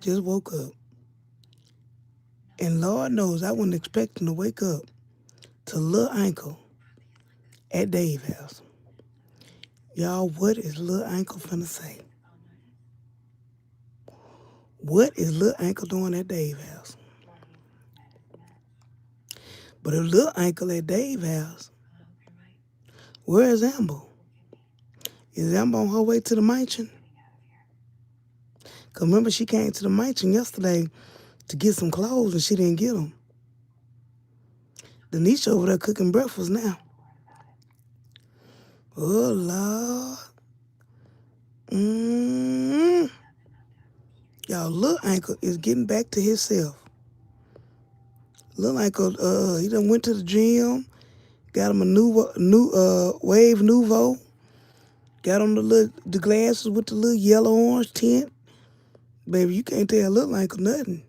Just woke up. And Lord knows I wasn't expecting to wake up to Lil Ankle at Dave's house. Y'all, what is Lil Ankle finna say? What is Lil Ankle doing at Dave's house? But if Lil Ankle at Dave's house, where is Amber? Is Amber on her way to the mansion? Because remember, she came to the mansion yesterday to get some clothes and she didn't get them. Denisha over there cooking breakfast now. Oh, Lord. Y'all, Lil Ankle is getting back to himself. Lil Ankle, he done went to the gym, got him a new Wave Nouveau, got on the glasses with the little yellow orange tint. Baby, you can't tell Lil Ankle nothing.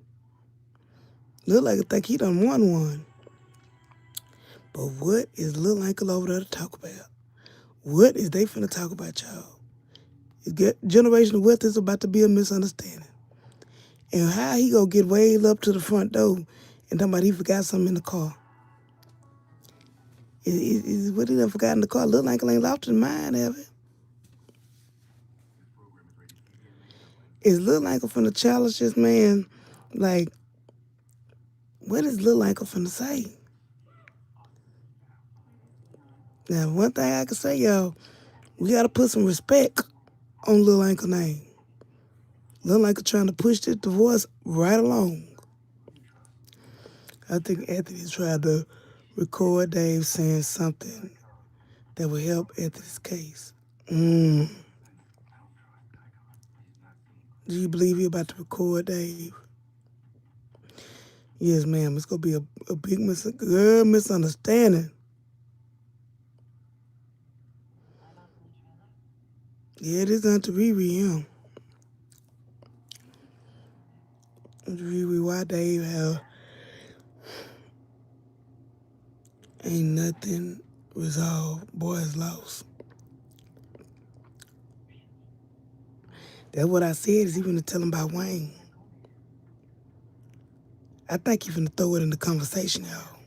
Lil Ankle think he done won one. But what is Lil Ankle over there to talk about? What is they finna talk about, y'all? Generational wealth is about to be a misunderstanding. And how he gonna get way up to the front door and talking about he forgot something in the car? Is what he done forgot in the car? Lil Ankle ain't lost his mind, have it? Is Lil Ankle finna challenge this man? Like, what is Lil Ankle finna say? Now, one thing I can say, y'all, we gotta put some respect on Lil Ankle name. Lil Ankle trying to push this divorce right along. I think Anthony tried to record Dave saying something that would help Anthony's case. Do you believe he about to record Dave? Yes, ma'am. It's gonna be a big misunderstanding. Yeah, it is Auntie Riri, him. Auntie Riri, why Dave have ain't nothing resolved. Boys lost. That's what I said. Is he finna tell him about Wayne? I think he finna throw it in the conversation, y'all.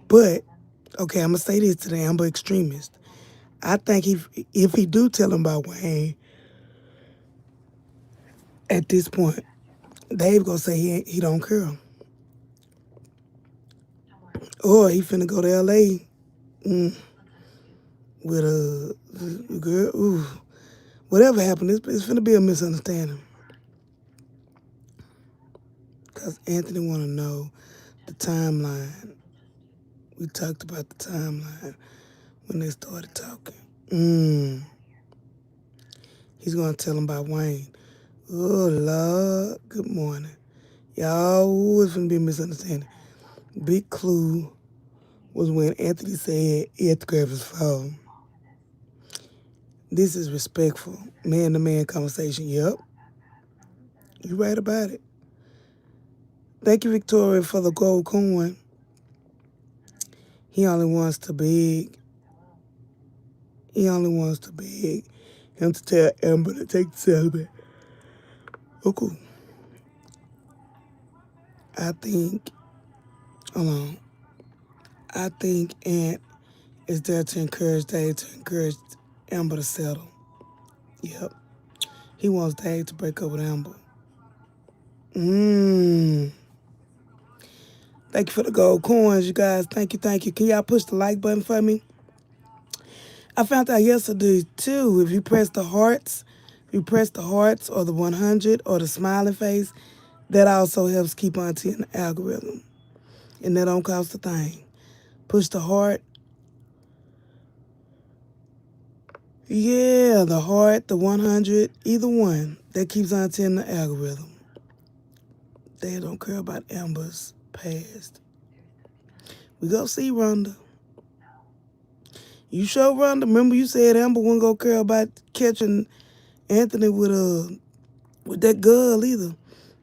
But okay, I'm gonna say this to the Amber extremist. I think if he do tell him about Wayne, at this point, Dave gonna say he don't care. Or he finna go to L.A. With a girl. Ooh, whatever happened, it's finna be a misunderstanding. Because Anthony want to know the timeline. We talked about the timeline when they started talking. He's going to tell him about Wayne. Oh, Lord. Good morning. Y'all, it's finna be a misunderstanding. Big clue was when Anthony said he had to grab his phone. This is respectful. Man-to-man conversation. Yep. You right about it. Thank you, Victoria, for the gold coin. He only wants to beg. He only wants to beg him to tell Amber to take the settlement. Oh, cool. I think, hold on. I think Ant is there to encourage Dave to encourage Amber to settle. Yep. He wants Dave to break up with Amber. Thank you for the gold coins, you guys. Thank you, thank you. Can y'all push the like button for me? I found out yesterday, too, if you press the hearts or the 100 or the smiling face, that also helps keep Auntie in the algorithm. And that don't cost a thing. Push the heart. Yeah, the heart, the 100, either one. That keeps Auntie in the algorithm. They don't care about Amber's past. We go see Rhonda. You show Rhonda. Remember you said Amber wasn't gonna care about catching Anthony with that girl either.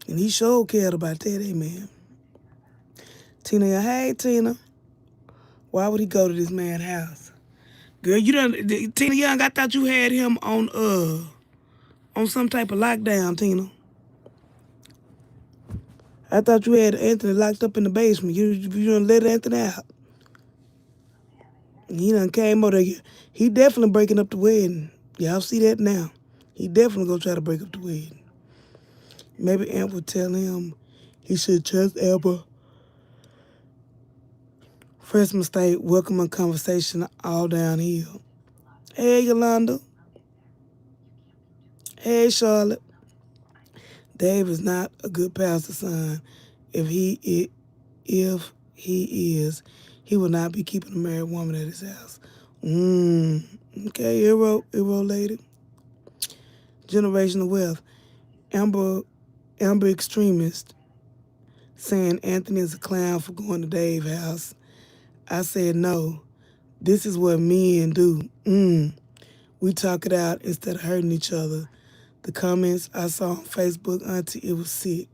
And he sure cared about that, amen. Tina, hey Tina. Why would he go to this man's house? Girl, Tina Young, I thought you had him on on some type of lockdown, Tina. I thought you had Anthony locked up in the basement. You done let Anthony out. He done came over there. He definitely breaking up the wedding. Y'all see that now. He definitely gonna try to break up the wedding. Maybe Amber will tell him he should trust Amber. First mistake, welcome a conversation all downhill. Hey, Yolanda. Hey, Charlotte. Dave is not a good pastor's son. If he is, he will not be keeping a married woman at his house. Okay, hero lady. Generational wealth. Amber extremist saying Anthony is a clown for going to Dave's house. I said no. This is what men do. We talk it out instead of hurting each other. The comments I saw on Facebook, Auntie, it was sick.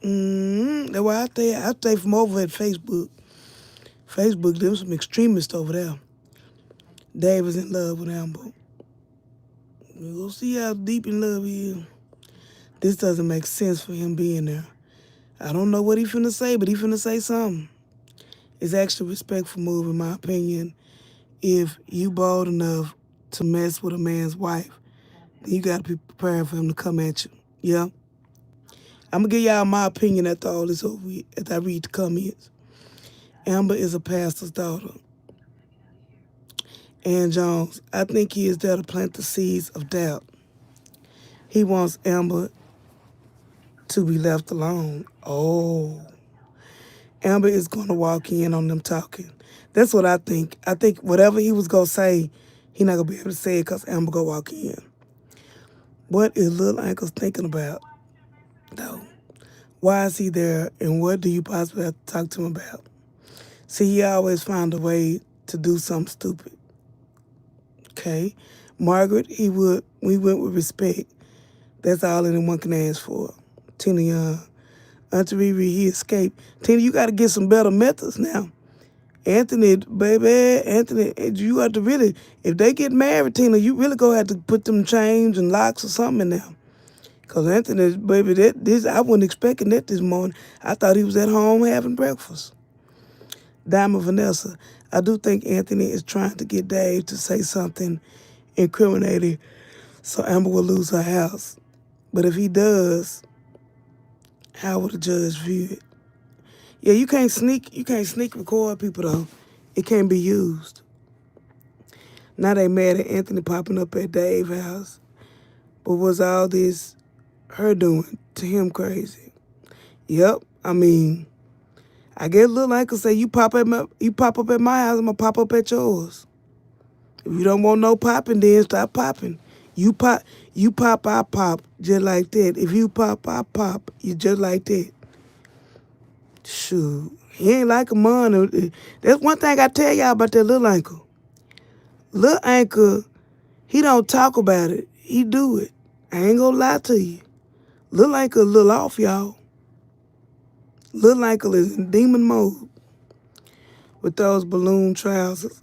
That's why I stay from over at Facebook. Facebook, there was some extremists over there. Dave is in love with Amber. We'll see how deep in love he is. This doesn't make sense for him being there. I don't know what he finna say, but he finna say something. It's actually a respectful move, in my opinion. If you bold enough to mess with a man's wife, then you gotta be prepared for him to come at you. Yeah? I'm gonna give y'all my opinion after all this over with, after I read the comments. Amber is a pastor's daughter. Ann Jones, I think he is there to plant the seeds of doubt. He wants Amber to be left alone. Oh. Amber is going to walk in on them talking. That's what I think. I think whatever he was going to say, he not going to be able to say it because Amber going to walk in. What is Little Ankles thinking about, though? Why is he there, and what do you possibly have to talk to him about? See, he always found a way to do something stupid. Okay? Margaret, we went with respect. That's all anyone can ask for. Tina Young. Auntie Riri, he escaped. Tina, you got to get some better methods now. Anthony, you have to really, if they get married, Tina, you really going to have to put them chains and locks or something in there. Because Anthony, baby, I wasn't expecting that this morning. I thought he was at home having breakfast. Diamond Vanessa, I do think Anthony is trying to get Dave to say something incriminating so Amber will lose her house. But if he does, how will the judge view it? Yeah, you can't sneak record people though. It can't be used. Now they mad at Anthony popping up at Dave's house. But was all this her doing to him crazy? Yep. I mean, I guess Lil Uncle say you pop up at my house, I'm gonna pop up at yours. If you don't want no popping, then stop popping. You pop, I pop, just like that. If you pop, I pop, you just like that. Shoot, he ain't like a man. That's one thing I tell y'all about that Lil Uncle. Lil Uncle, he don't talk about it. He do it. I ain't gonna lie to you. Lil Uncle a little off, y'all. Lil Uncle is in demon mode with those balloon trousers.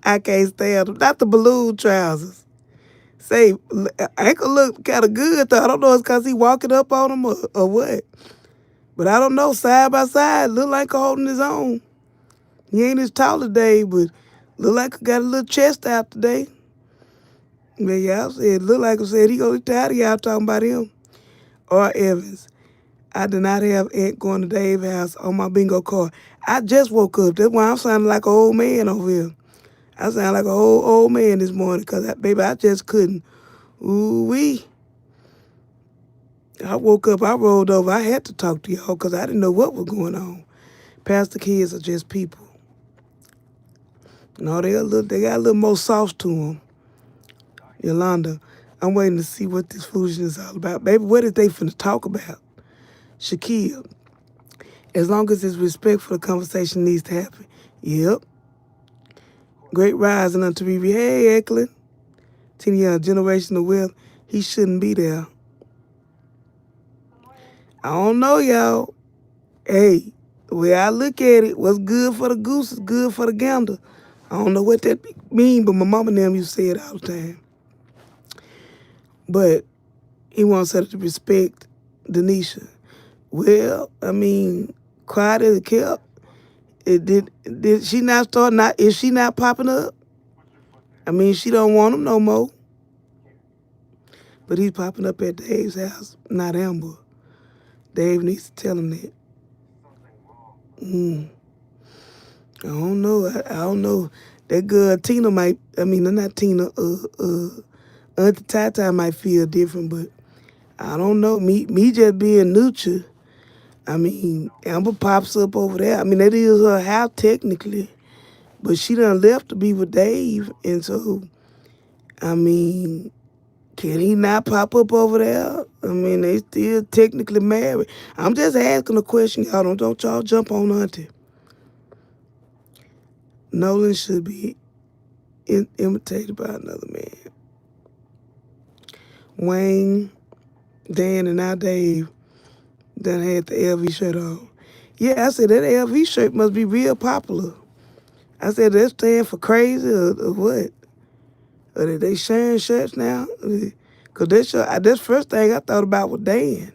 I can't stand them. Not the balloon trousers. Say, Uncle look kind of good, though. I don't know if it's because he walking up on them or what. But I don't know, side by side, Lil Uncle holding his own. He ain't as tall today, but Lil Uncle got a little chest out today. But y'all said, Lil Uncle said he gonna be tired of y'all talking about him. Or Evans. I did not have Aunt going to Dave's house on my bingo card. I just woke up. That's why I'm sounding like an old man over here. I sound like an old man this morning because, baby, I just couldn't. Ooh-wee. I woke up, I rolled over. I had to talk to y'all because I didn't know what was going on. Pastor kids are just people. No, they got a little more sauce to them. Yolanda, I'm waiting to see what this foolishness is all about. Baby, what is they finna talk about? Shaquille, as long as it's respectful, the conversation needs to happen. Yep. Great rising unto Riri. Hey, Eklund. 10 year generational wealth. He shouldn't be there. I don't know, y'all. Hey, the way I look at it, what's good for the goose is good for the gander. I don't know what that mean, but my mama and them used to say it all the time. but he wants her to respect Denisha. Well, I mean, quiet as it kept. Did she not start not? Is she not popping up? I mean, she don't want him no more. But he's popping up at Dave's house, not Amber. Dave needs to tell him that. Mm, I don't know. I don't know. That girl Tina might. I mean, not Tina. Auntie Tata might feel different, but I don't know. Me just being neutral. I mean, Amber pops up over there. I mean, that is her house technically, but she done left to be with Dave, and so I mean, can he not pop up over there? I mean, they still technically married. I'm just asking a question, y'all. Don't y'all jump on Auntie. Nolan should be imitated by another man. Wayne, Dan, and now Dave done had the LV shirt on. Yeah, I said that LV shirt must be real popular. I said, that stand for crazy or what? Or they sharing shirts now? Because that's first thing I thought about with Dan.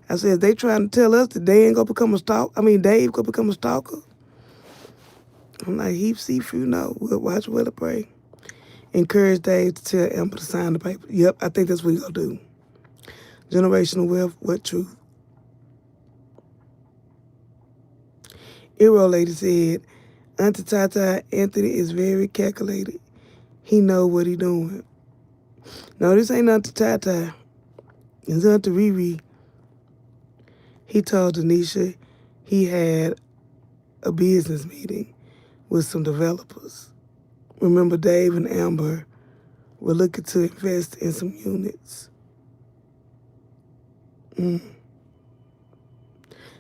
I said, they trying to tell us that Dan gonna become a stalker? I mean, Dave gonna become a stalker? I'm like, heap seafood, no. We'll watch Willa pray. Encourage Dave to tell Amber to sign the paper. Yep, I think that's what he gonna do. Generational wealth, what truth? Eero lady said, Auntie Tata, Anthony is very calculated. He know what he doing. No, this ain't Auntie Tata. It's Auntie Riri. He told Denisha he had a business meeting with some developers. Remember, Dave and Amber were looking to invest in some units.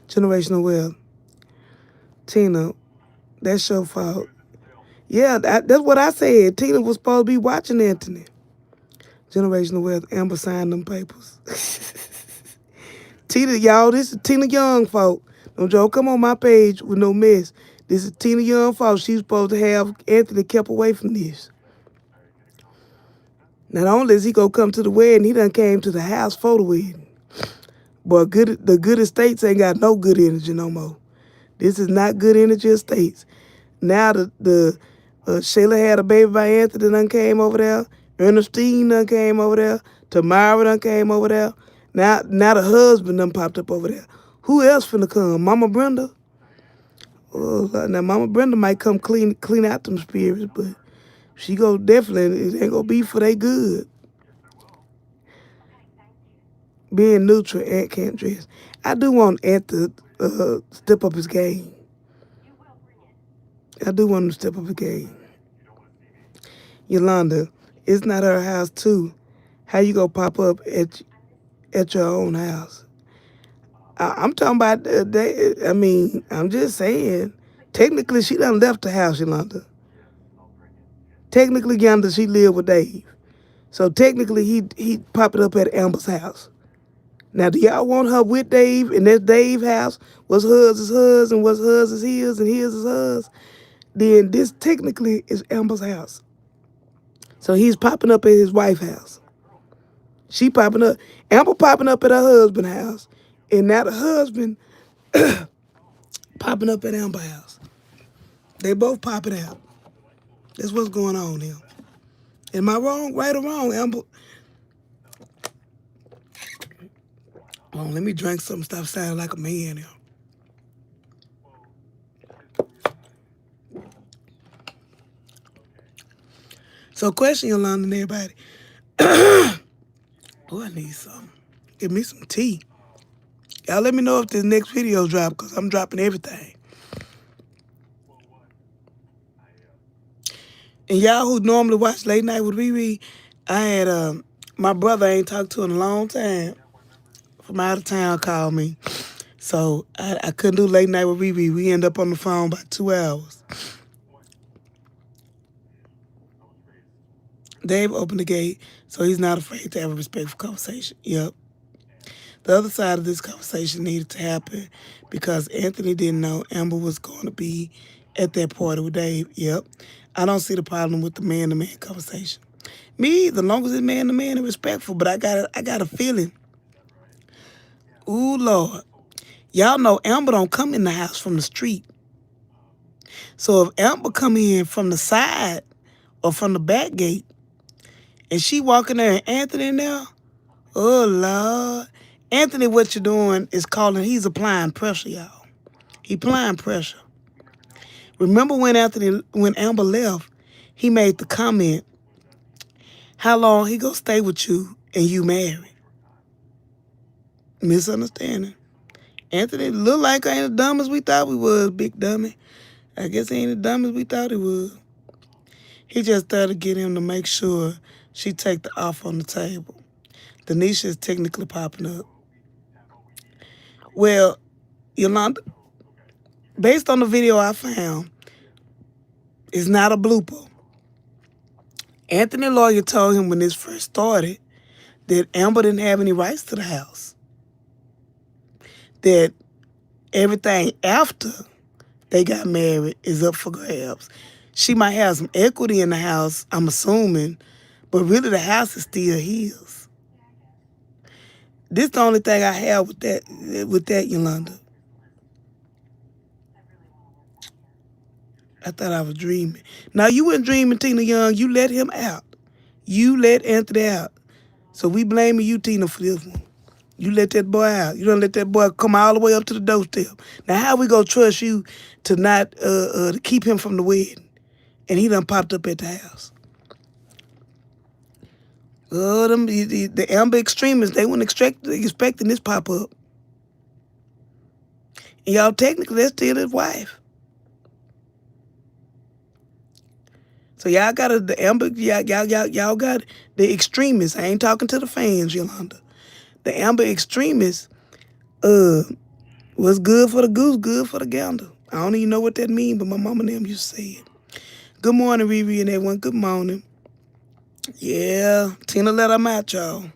Generational wealth. Tina, that's your fault. Yeah, that's what I said. Tina was supposed to be watching Anthony. Generational wealth. Amber signed them papers. Tina, y'all, this is Tina Young fault. Don't y'all come on my page with no mess. This is Tina Young fault. She's supposed to have Anthony kept away from this. Not only is he gonna come to the wedding, he done came to the house for the wedding. But the good estates ain't got no good energy no more. This is not good energy estates. Now the Shayla had a baby by Anthony done came over there. Ernestine done came over there. Tamara done came over there. Now the husband done popped up over there. Who else finna come? Mama Brenda? Oh, now Mama Brenda might come clean out them spirits, but she go definitely, it ain't gonna be for they good. Being neutral, Ant can't dress. I do want Ant to step up his game. I do want him to step up his game. Yolanda, it's not her house too. How you gonna pop up at your own house? I'm talking about, I mean, I'm just saying. Technically, she done left the house, Yolanda. Technically, Yolanda, she lived with Dave. So technically, he popping up at Amber's house. Now, do y'all want her with Dave, and that's Dave's house? What's hers is hers, and what's hers is his, and his is hers? Then this technically is Amber's house. So he's popping up at his wife's house. She popping up, Amber popping up at her husband's house, and now the husband popping up at Amber's house. They both popping out. That's what's going on here. Am I wrong, right or wrong, Amber? Oh, let me drink some stuff sounding like a man here. So question, Yolanda and everybody. Oh, I need some. Give me some tea. Y'all let me know if this next video drop, because I'm dropping everything. And y'all who normally watch Late Night with Riri, I had my brother I ain't talked to in a long time from out of town called me. So I couldn't do Late Night with Riri. We end up on the phone about 2 hours. Dave opened the gate, so he's not afraid to have a respectful conversation. Yep. The other side of this conversation needed to happen because Anthony didn't know Amber was going to be at that party with Dave. Yep. I don't see the problem with the man-to-man conversation. Me, the longest this man, the man is respectful, but I got a feeling. Ooh, Lord. Y'all know Amber don't come in the house from the street. So if Amber come in from the side or from the back gate and she walking there and Anthony in there, oh, Lord. Anthony, what you're doing is he's applying pressure, y'all. He applying pressure. Remember when Amber left, he made the comment, how long he gonna stay with you and you married? Misunderstanding. Anthony look like I ain't as dumb as we thought we was, big dummy. I guess he ain't as dumb as we thought he was. He just tried to get him to make sure she take the offer on the table. Denisha is technically popping up. Well, Yolanda, based on the video I found, it's not a blooper. Anthony lawyer told him when this first started that Amber didn't have any rights to the house. That everything after they got married is up for grabs. She might have some equity in the house, I'm assuming, but really the house is still his. This the only thing I have with that, Yolanda. I thought I was dreaming. Now, you weren't dreaming, Tina Young. You let him out. You let Anthony out. So we blaming you, Tina, for this one. You let that boy out. You don't let that boy come all the way up to the doorstep. Now, how we gonna trust you to not to keep him from the wedding? And he done popped up at the house. Oh, the Amber extremists, they weren't expecting this pop up. And y'all technically that's still his wife. So y'all got the Amber, y'all got the extremists. I ain't talking to the fans, Yolanda. The Amber extremists, what's good for the goose, good for the gander. I don't even know what that means, but my mama and them used to say it. Good morning, Riri and everyone. Good morning. Yeah, Tina let him out, y'all.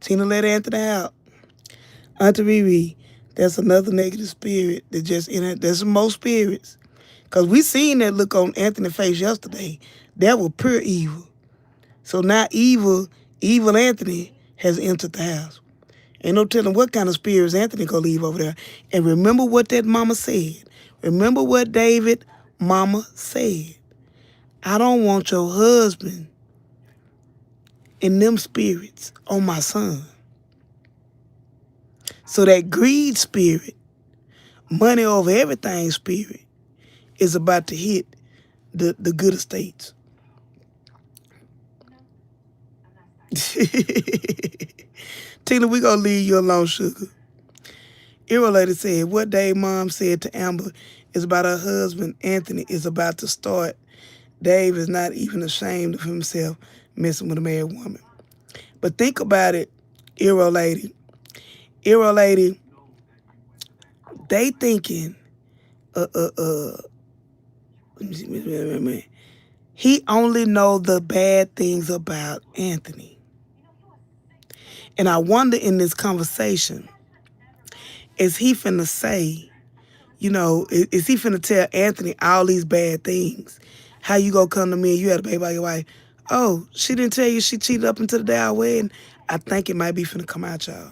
Tina let Anthony out. Auntie Riri, that's another negative spirit that just in it. There's some more spirits. Because we seen that look on Anthony's face yesterday. That was pure evil. So now evil Anthony has entered the house. Ain't no telling what kind of spirits Anthony gonna leave over there. And remember what that mama said. Remember what David mama said. I don't want your husband and them spirits on my son. So that greed spirit, money over everything spirit, is about to hit the good estates. Tina, we gonna leave you alone, sugar. Eero lady said, what Dave mom said to Amber is about her husband, Anthony, is about to start. Dave is not even ashamed of himself messing with a married woman. But think about it, Eero lady. Eero lady, they thinking, he only know the bad things about Anthony. And I wonder in this conversation, is he finna say, is he finna tell Anthony all these bad things? How you gonna come to me and you had a baby by your wife? Oh, she didn't tell you she cheated up until the day I wedding? I think it might be finna come out, y'all.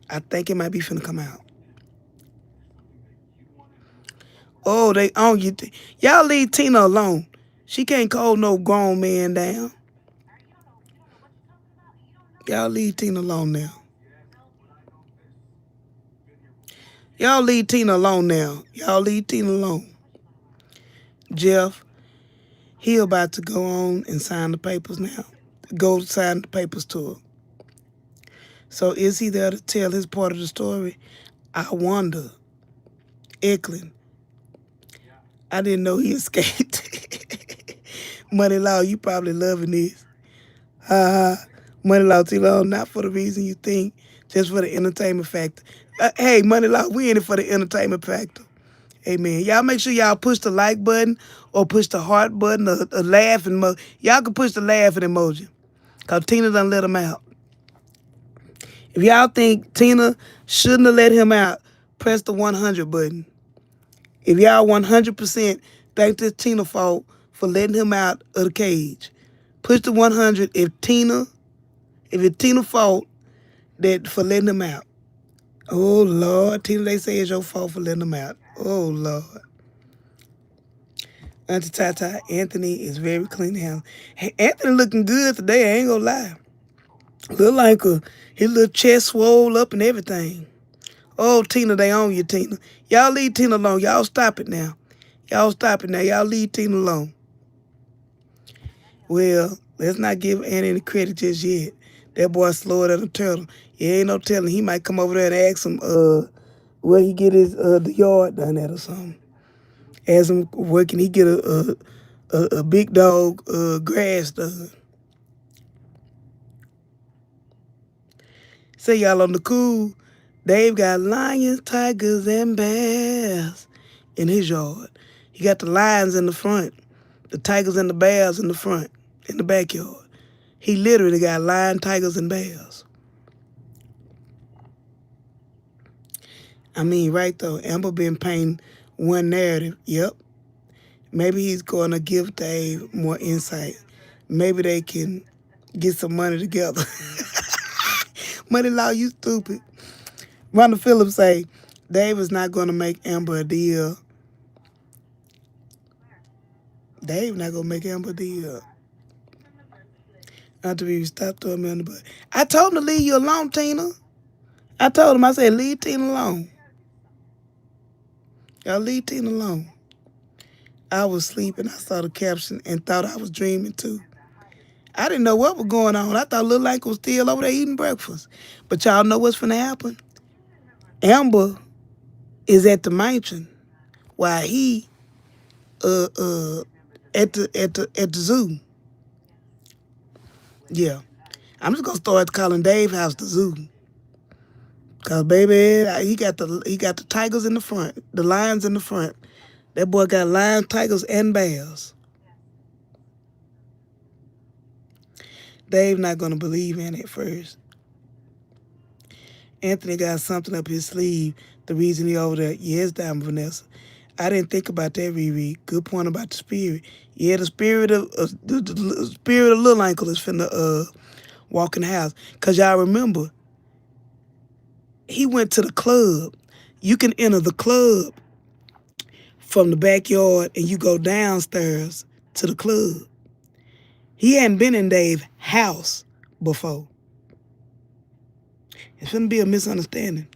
I think it might be finna come out. Oh, they own you. Y'all leave Tina alone. She can't call no grown man down. Y'all leave Tina alone now. Y'all leave Tina alone now. Y'all leave Tina alone. Jeff, he about to go on and sign the papers now. Go sign the papers to her. So is he there to tell his part of the story? I wonder. Eklund, I didn't know he escaped. Money Law, you probably loving this. Money Law, T-Law, not for the reason you think, just for the entertainment factor. Hey, Money Law, we in it for the entertainment factor. Amen. Y'all make sure y'all push the like button or push the heart button or a laughing emoji. Y'all can push the laughing emoji because Tina done let him out. If y'all think Tina shouldn't have let him out, press the 100 button. If y'all 100% think this Tina fault for letting him out of the cage, Push the 100 if it's Tina's fault that for letting them out. Oh, Lord. Tina, they say it's your fault for letting them out. Oh, Lord. Auntie Tata, Anthony is very clean house. Hey, Anthony looking good today, I ain't gonna lie. Look like his little chest swole up and everything. Oh, Tina, they own you, Tina. Y'all leave Tina alone. Y'all stop it now. Y'all stop it now. Y'all leave Tina alone. Well, let's not give Annie any credit just yet. That boy slower than a turtle. You ain't no telling. He might come over there and ask him where he get his the yard done at or something. Ask him where can he get a big dog grass done. Say y'all on the cool. Dave got lions, tigers, and bears in his yard. He got the lions in the front, the tigers and the bears in the front, in the backyard. He literally got lion, tigers, and bears. I mean, right though, Amber been painting one narrative. Yep. Maybe he's going to give Dave more insight. Maybe they can get some money together. Money Law, you stupid. Rhonda Phillips say, Dave is not going to make Amber a deal. Dave not going to make Amber a deal. Not to be stop throwing me on the butt. I told him to leave you alone, Tina. I told him, I said, leave Tina alone. Y'all leave Tina alone. I was sleeping. I saw the caption and thought I was dreaming too. I didn't know what was going on. I thought Lil Lank was still over there eating breakfast. But y'all know what's finna happen? Amber is at the mansion while he at the zoo. Yeah. I'm just gonna start calling Dave House the zoo. Cause baby, he got the tigers in the front, the lions in the front. That boy got lions, tigers, and bears. Dave not gonna believe in it first. Anthony got something up his sleeve. The reason he over there, yes, Diamond Vanessa. I didn't think about that, Riri. Good point about the spirit. Yeah, the spirit of the spirit of Lil Ankle is finna walk in the house. Cause y'all remember, he went to the club. You can enter the club from the backyard and you go downstairs to the club. He hadn't been in Dave's house before. It's gonna be a misunderstanding.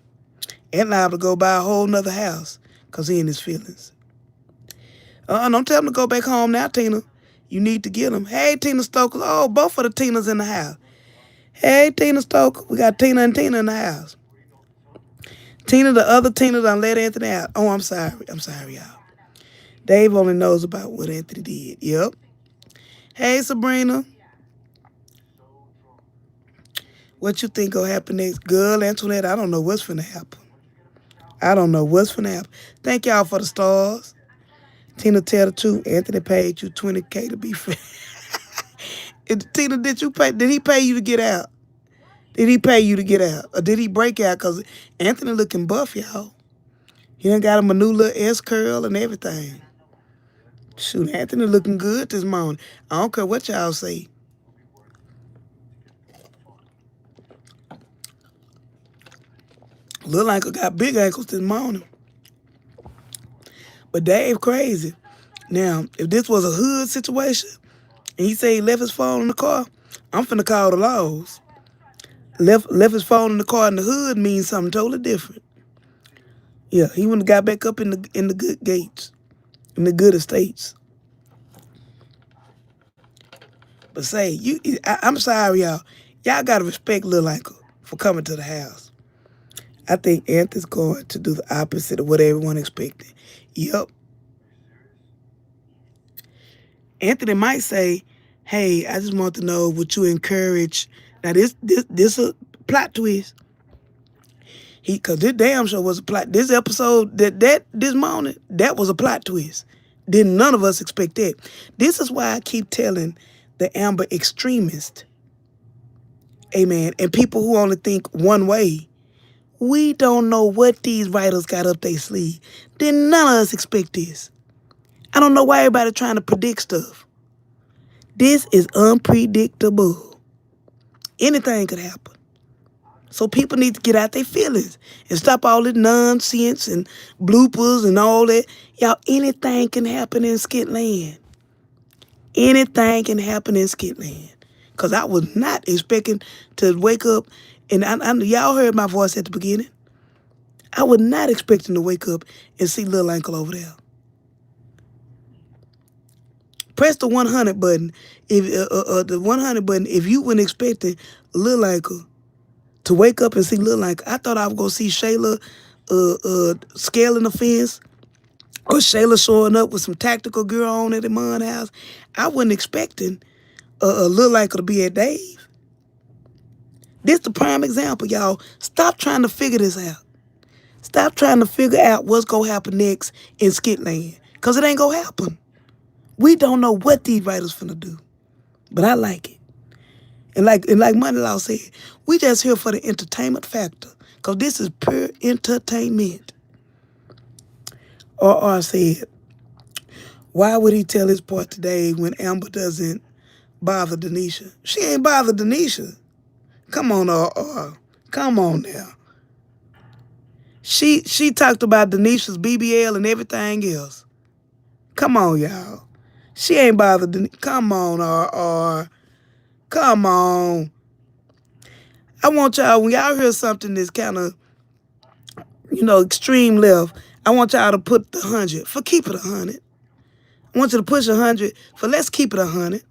And liable to go buy a whole nother house because he in his feelings. Don't tell him to go back home now, Tina. You need to get him. Hey, Tina Stoker. Oh, both of the Tinas in the house. Hey, Tina Stoker. We got Tina and Tina in the house. Tina, the other Tina done let Anthony out. Oh, I'm sorry. I'm sorry, y'all. Dave only knows about what Anthony did. Yep. Hey, Sabrina. What you think gonna happen next? Girl, Antoinette, I don't know what's finna happen. I don't know what's finna happen. Thank y'all for the stars. Tina, tell the truth. Anthony paid you $20K to be fair. Tina, did he pay you to get out? Did he pay you to get out? Or did he break out? Because Anthony looking buff, y'all. He done got him a new little S curl and everything. Shoot, Anthony looking good this morning. I don't care what y'all say. Lil Ankle got big ankles this morning. But Dave crazy. Now, if this was a hood situation and he say he left his phone in the car, I'm finna call the laws. Left his phone in the car in the hood means something totally different. Yeah, he wouldn't have got back up in the good gates, in the good estates. But say, I'm sorry, y'all. Y'all gotta respect Lil Ankle for coming to the house. I think Anthony's going to do the opposite of what everyone expected. Yep. Anthony might say, hey, I just want to know what you encourage. Now, this a plot twist. Because this damn show was a plot. This episode, this morning, that was a plot twist. Didn't none of us expect that. This is why I keep telling the Amber extremists, amen, and people who only think one way, we don't know what these writers got up their sleeve. Didn't none of us expect this. I don't know why everybody trying to predict stuff. This is unpredictable. Anything could happen. So people need to get out their feelings and stop all this nonsense and bloopers and all that. Y'all, anything can happen in Skitland. Anything can happen in Skitland. Because I was not expecting to wake up, and y'all heard my voice at the beginning. I was not expecting to wake up and see Little Ankle over there. Press the 100 button. If the 100 button, if you weren't expecting Little Ankle to wake up and see Little Ankle, I thought I was gonna see Shayla scaling the fence, or Shayla showing up with some tactical girl on at the mud house. I wasn't expecting Little Ankle to be at Dave. This the prime example, y'all. Stop trying to figure this out. Stop trying to figure out what's gonna happen next in Skitland, cause it ain't gonna happen. We don't know what these writers finna do, but I like it. And like Money Law said, we just here for the entertainment factor, cause this is pure entertainment. R said, why would he tell his part today when Amber doesn't bother Denisha? She ain't bothered Denisha. Come on, R. Come on now. She talked about Denisha's BBL and everything else. Come on, y'all. She ain't bothered Denisha. Come on, R. Come on. I want y'all, when y'all hear something that's kind of, extreme left, I want y'all to put the 100 for keep it 100. I want you to push 100 for let's keep it 100.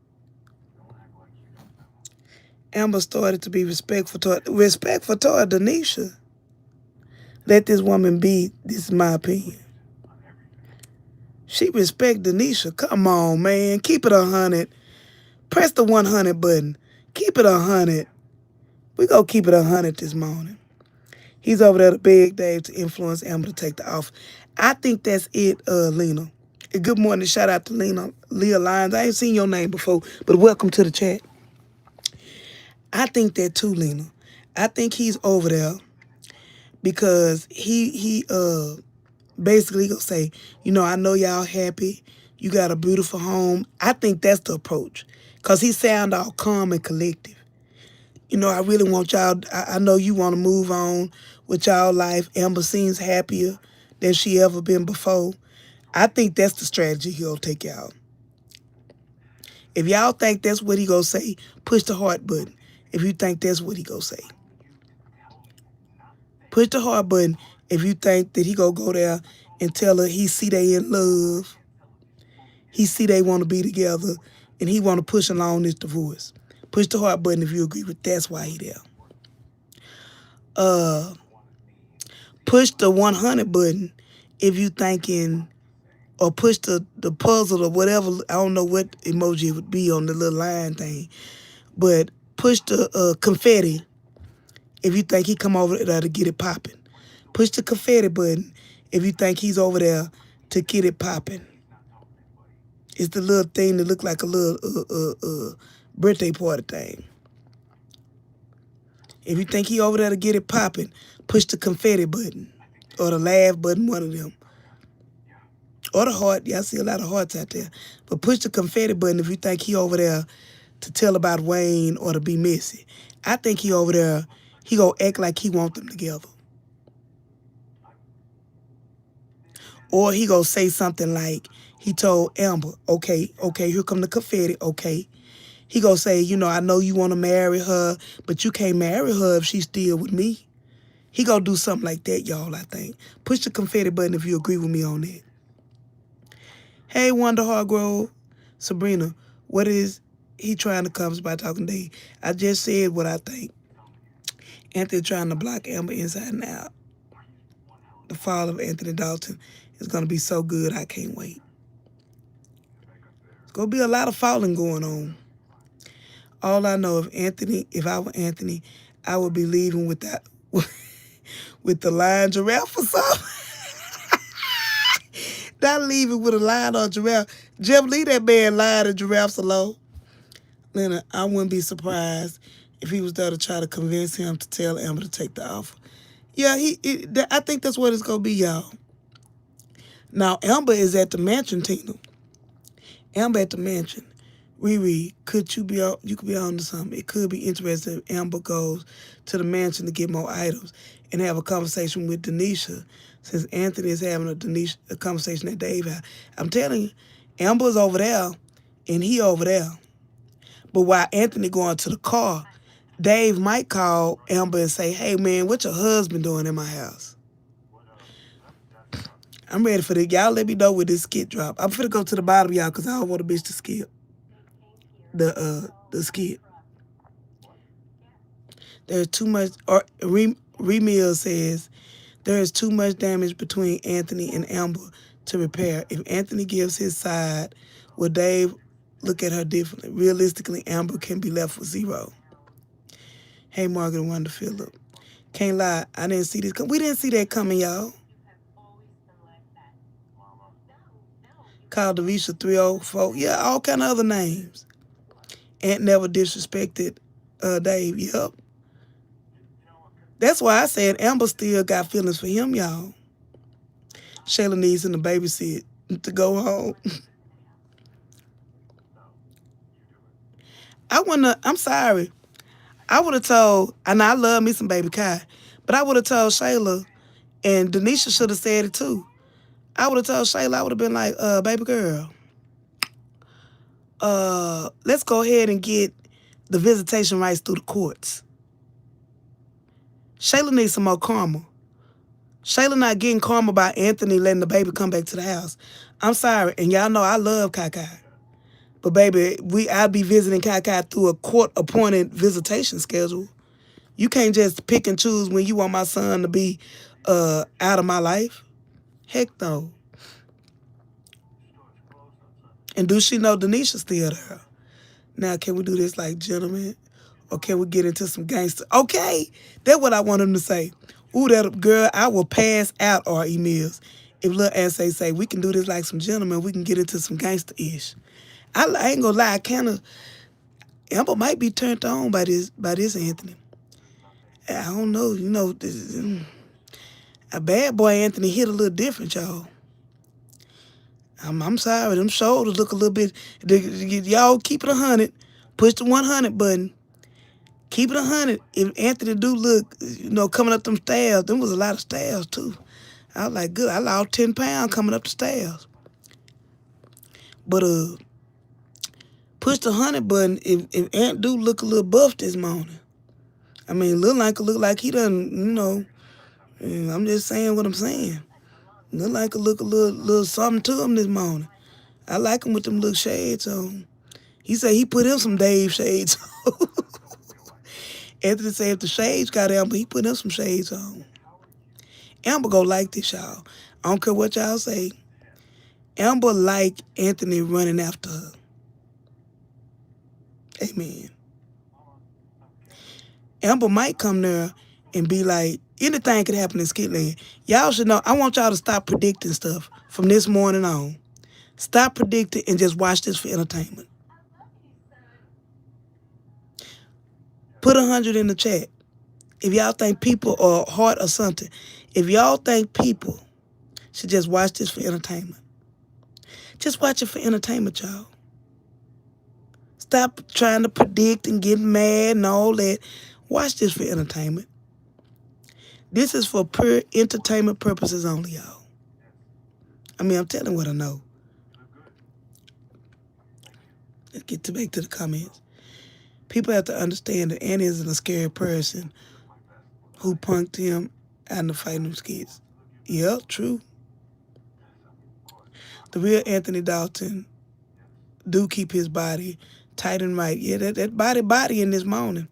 Amber started to be respectful toward Denisha. Let this woman be. This is my opinion. She respect Denisha. Come on, man. Keep it 100. Press the 100 button. Keep it 100. We gonna keep it 100 this morning. He's over there to beg Dave to influence Amber to take the offer. I think that's it, Lena. Good morning. Shout out to Leah Lyons. I ain't seen your name before, but welcome to the chat. I think that too, Lena. I think he's over there because he basically gonna say, I know y'all happy. You got a beautiful home. I think that's the approach, because he sound all calm and collective. I really want y'all, I know you want to move on with y'all life. Amber seems happier than she ever been before. I think that's the strategy he'll take y'all. If y'all think that's what he gonna say, push the heart button. If you think that's what he gonna say. Push the heart button if you think that he gonna go there and tell her he see they in love. He see they want to be together, and he want to push along this divorce. Push the heart button if you agree with that's why he there. Push the 100 button if you thinking, or push the puzzle or whatever. I don't know what emoji it would be on the little line thing, but push the confetti if you think he come over there to get it popping. Push the confetti button if you think he's over there to get it popping. It's the little thing that look like a little birthday party thing. If you think he over there to get it popping, push the confetti button or the laugh button, one of them. Or the heart. Y'all see a lot of hearts out there. But push the confetti button if you think he over there to tell about Wayne or to be messy. I think he over there, he gonna act like he want them together. Or he gonna say something like he told Amber, okay, here come the confetti, okay. He gonna say, I know you want to marry her, but you can't marry her if she's still with me. He gonna do something like that, y'all, I think. Push the confetti button if you agree with me on that. Hey, Wanda Hargrove. Sabrina, what is he trying to accomplish by talking to Dave? I just said what I think. Anthony trying to block Amber inside and out. The fall of Anthony Dalton is going to be so good, I can't wait. It's going to be a lot of falling going on. All I know, if I were Anthony, I would be leaving with that, with the lion giraffe or something. Not leaving with a lion or a giraffe. Jeff, leave that man lion and giraffes alone. Leonard, I wouldn't be surprised if he was there to try to convince him to tell Amber to take the offer. Yeah, I think that's what it's going to be, y'all. Now, Amber is at the mansion, Tina. Amber at the mansion. Riri, could you be on? You could be on to something. It could be interesting if Amber goes to the mansion to get more items and have a conversation with Denisha, since Anthony is having a conversation that Dave had. I'm telling you, Amber's over there, and he over there. But while Anthony going to the car, Dave might call Amber and say, "Hey man, what your husband doing in my house?" I'm ready for this. Y'all let me know when this skit drop. I'm finna go to the bottom, y'all, because I don't want a bitch to skip the skit. There's too much, or Remil says, there is too much damage between Anthony and Amber to repair. If Anthony gives his side, will Dave look at her differently? Realistically, Amber can be left with zero. Hey, Margaret Wonder Phillip. Can't lie, I didn't see this. We didn't see that coming, y'all. Called Devisha 304. Yeah, all kind of other names. Aunt never disrespected Dave. Yep. That's why I said Amber still got feelings for him, y'all. Shayla needs him to babysit to go home. I'm sorry. I would have told, and I love me some Baby Kai, but I would have told Shayla, and Denisha should have said it too. I would have told Shayla, I would have been like, baby girl, let's go ahead and get the visitation rights through the courts. Shayla needs some more karma. Shayla not getting karma by Anthony letting the baby come back to the house. I'm sorry, and y'all know I love Kai Kai. But baby, I'll be visiting Kai Kai through a court-appointed visitation schedule. You can't just pick and choose when you want my son to be out of my life. Heck no. And do she know Denisha's still there? Now, can we do this like gentlemen? Or can we get into some gangster? Okay, that's what I want him to say. Ooh, that girl, I will pass out R.E. Mills. If Lil Ansay say, we can do this like some gentlemen, we can get into some gangster-ish. I ain't gonna lie, Amber might be turned on by this Anthony. I don't know, a bad boy Anthony hit a little different, y'all. I'm sorry, them shoulders look a little bit, y'all keep it 100, push the 100 button, keep it 100. If Anthony do look, coming up them stairs, them was a lot of stairs too. I was like, good, I lost 10 pounds coming up the stairs. But push the 100 button if Ant do look a little buff this morning. I mean, Lil Uncle look like he done, I'm just saying what I'm saying. Lil Uncle look a little something to him this morning. I like him with them little shades on. He said he put him some Dave shades on. Anthony said if the shades got Amber, he put him some shades on. Amber go like this, y'all. I don't care what y'all say. Amber like Anthony running after her. Amen. Amber might come there and be like, anything could happen in Skitland. Y'all should know, I want y'all to stop predicting stuff from this morning on. Stop predicting and just watch this for entertainment. Put 100 in the chat. If y'all think people are hard or something. If y'all think people should just watch this for entertainment. Just watch it for entertainment, y'all. Stop trying to predict and get mad and all that. Watch this for entertainment. This is for pure entertainment purposes only, y'all. I mean, I'm telling what I know. Let's get back to the comments. People have to understand that Annie isn't a scary person who punked him out in the fighting skits. Yep, true. The real Anthony Dalton do keep his body tight and right. Yeah, that body in this morning.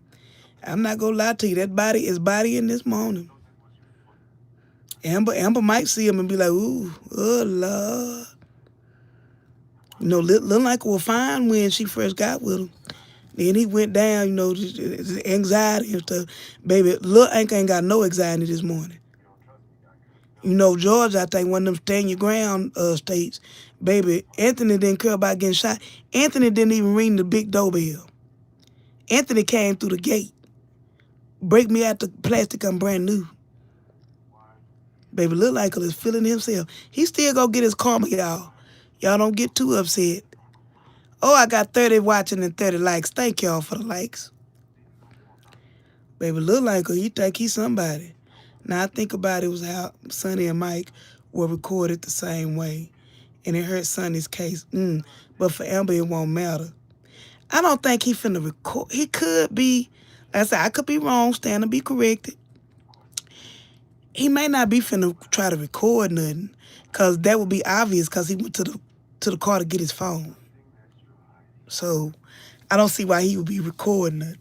I'm not gonna lie to you. That body is body in this morning. Amber might see him and be like, ooh, oh Lord. Lil Michael was fine when she first got with him. Then he went down, anxiety and stuff. Baby, Lil Ank ain't got no anxiety this morning. Georgia, I think, one of them stand your ground states. Baby, Anthony didn't care about getting shot. Anthony didn't even ring the big doorbell. Anthony came through the gate. Break me out the plastic, I'm brand new. Baby, Lil Michael is feeling himself. He still gonna get his karma, y'all. Y'all don't get too upset. Oh, I got 30 watching and 30 likes. Thank y'all for the likes. Baby, look like her. He think he's somebody. Now, I think about it was how Sonny and Mike were recorded the same way. And it hurt Sonny's case. But for Amber, it won't matter. I don't think he finna record. He could be. Like I said, I could be wrong. Stand to be corrected. He may not be finna try to record nothing. Because that would be obvious because he went to the car to get his phone. So, I don't see why he would be recording nothing.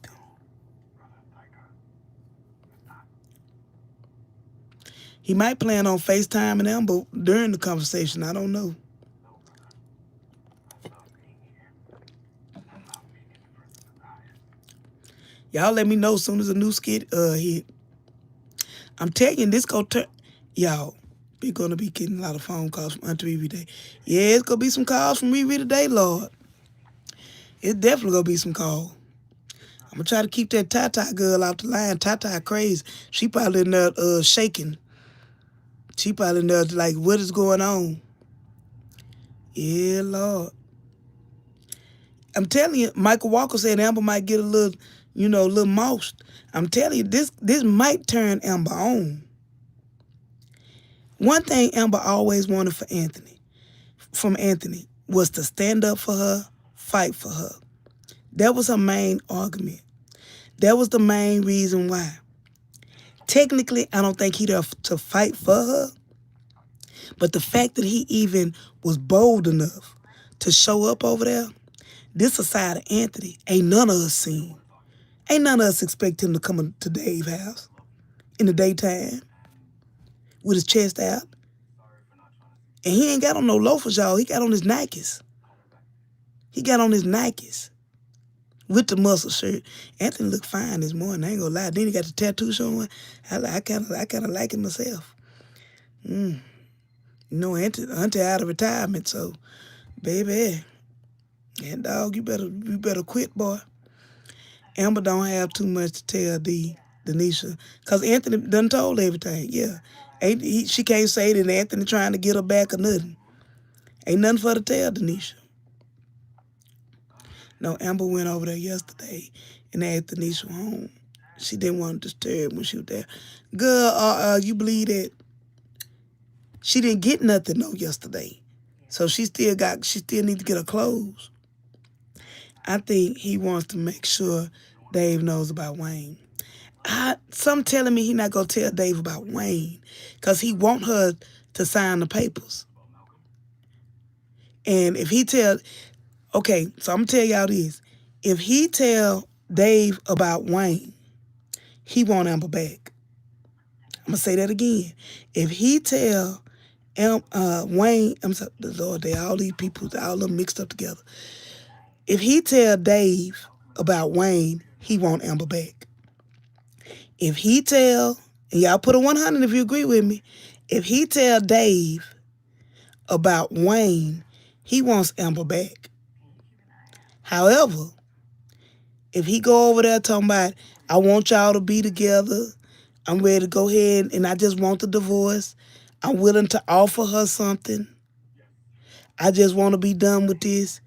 He might plan on FaceTiming Amber during the conversation. I don't know. Y'all let me know as soon as a new skit hit. I'm telling you, this gonna turn. Y'all, we're gonna be getting a lot of phone calls from Auntie Riri today. Yeah, it's gonna be some calls from Riri today, Lord. It's definitely gonna be some calls. I'm gonna try to keep that Tata girl off the line. Tata crazy. She probably in there shaking. She probably in there like, what is going on? Yeah, Lord. I'm telling you, Michael Walker said Amber might get a little, a little moused. I'm telling you, this might turn Amber on. One thing Amber always wanted from Anthony, was to stand up for her, fight for her. That was her main argument. That was the main reason why. Technically, I don't think he'd have to fight for her, but the fact that he even was bold enough to show up over there, this a side of Anthony ain't none of us seen. Ain't none of us expect him to come to Dave's house in the daytime with his chest out. And he ain't got on no loafers, y'all. He got on his Nikes. He got on his Nikes with the muscle shirt. Anthony looked fine this morning. I ain't gonna lie. Then he got the tattoo showing. I kind of like it myself. Auntie out of retirement, so baby, and dog, you better quit, boy. Amber don't have too much to tell Denisha, cause Anthony done told everything. Yeah, she can't say that Anthony trying to get her back or nothing. Ain't nothing for her to tell Denisha. No, Amber went over there yesterday and asked Denisha home. She didn't want to disturb when she was there. Girl, you believe that? She didn't get nothing though yesterday, so she still need to get her clothes. I think he wants to make sure Dave knows about Wayne. Some telling me he not gonna tell Dave about Wayne, cause he want her to sign the papers. And if he tell, okay, so I'm gonna tell y'all this: if he tell Dave about Wayne, he want Amber back. I'm gonna say that again. If he tell Wayne, I'm sorry, Lord, all these people, all of them mixed up together. If he tell Dave about Wayne, he want Amber back. If he tell, and y'all put a 100 if you agree with me, if he tell Dave about Wayne, he wants Amber back. However, if he go over there talking about, I want y'all to be together, I'm ready to go ahead and I just want the divorce, I'm willing to offer her something, I just want to be done with this,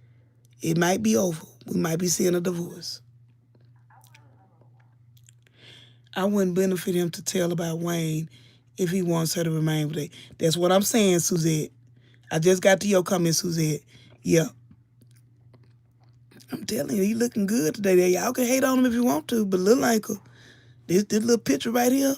it might be over. We might be seeing a divorce. I wouldn't benefit him to tell about Wayne if he wants her to remain with it. That's what I'm saying, Suzette. I just got to your comment, Suzette. Yeah. I'm telling you, he looking good today. Y'all can hate on him if you want to, but look like her. This little picture right here,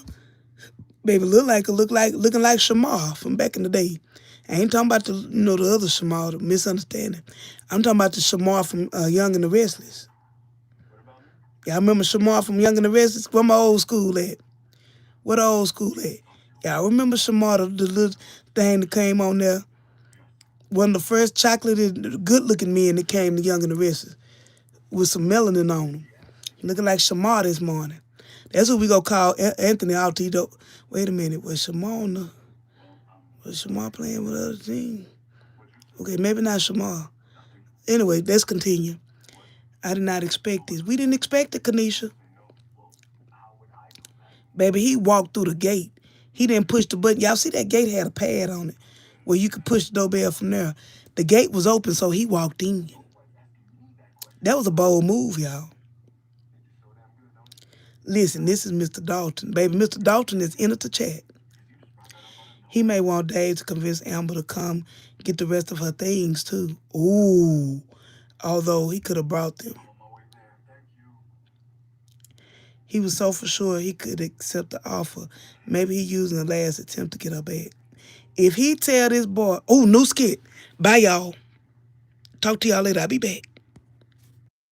baby, looking like Shamar from back in the day. I ain't talking about the other Shamar, the misunderstanding. I'm talking about the Shamar from Young and the Restless. Y'all remember Shamar from Young and the Restless? Where my old school at? Where the old school at? Y'all remember Shamar, the little thing that came on there? One of the first chocolatey, good-looking men that came to Young and the Restless with some melanin on him. Looking like Shamar this morning. That's what we gonna call Anthony Altito. Wait a minute, was Shamar playing with other team? Okay, maybe not Shamar. Anyway, let's continue. I did not expect this. We didn't expect it, Kanisha. Baby, he walked through the gate. He didn't push the button. Y'all see that gate had a pad on it where you could push the doorbell from there. The gate was open, so he walked in. That was a bold move, y'all. Listen, this is Mr. Dalton. Baby, Mr. Dalton is in the chat. He may want Dave to convince Amber to come get the rest of her things, too. Ooh. Although he could have brought them. He was so for sure he could accept the offer. Maybe he using the last attempt to get her back. If he tell this boy, oh, new skit. Bye, y'all. Talk to y'all later. I'll be back.